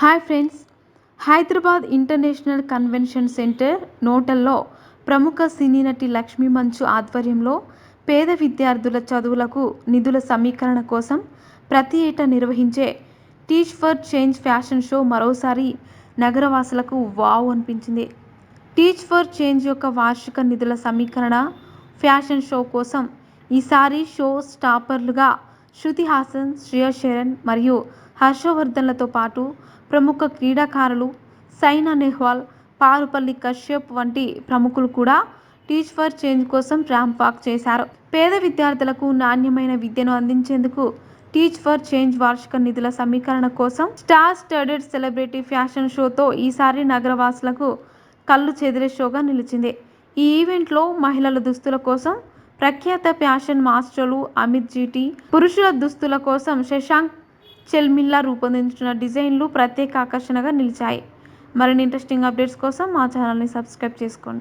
Hi friends, Hyderabad international convention centre నోటల్లో ప్రముఖ సినీ నటి లక్ష్మీ మంచు ఆధ్వర్యంలో పేద విద్యార్థుల చదువులకు నిధుల సమీకరణ కోసం ప్రతి ఏటా నిర్వహించే teach for change fashion show మరోసారి నగరవాసులకు వావ్ అనిపించింది. టీచ్ ఫర్ చేంజ్ యొక్క వార్షిక నిధుల సమీకరణ ఫ్యాషన్ షో కోసం ఈసారి షో స్టాపర్లుగా శృతి హాసన్, శ్రేయస్ చరణ్ మరియు హర్షవర్ధన్లతో పాటు ప్రముఖ క్రీడాకారులు సైనా నెహ్వాల్, పారుపల్లి కశ్యప్ వంటి ప్రముఖులు కూడా టీచ్ ఫర్ చేంజ్ కోసం ర్యాంప్ వాక్ చేశారు. పేద విద్యార్థులకు నాణ్యమైన విద్యను అందించేందుకు టీచ్ ఫర్ చేంజ్ వార్షిక నిధుల సమీకరణ కోసం స్టార్ స్టడెడ్ సెలబ్రిటీ ఫ్యాషన్ షోతో ఈసారి నగరవాసులకు కళ్ళు చెదిరే షోగా నిలిచింది. ఈ ఈవెంట్లో మహిళల దుస్తుల కోసం ప్రఖ్యాత ఫ్యాషన్ మాస్టర్లు అమిత్ జీటీ, పురుషుల దుస్తుల కోసం శశాంక్ చెల్మిల్లా రూపొందించిన డిజైన్లు ప్రత్యేక ఆకర్షణగా నిలిచాయి. మరిన్ని ఇంట్రెస్టింగ్ అప్డేట్స్ కోసం మా ఛానల్ని సబ్స్క్రైబ్ చేసుకోండి.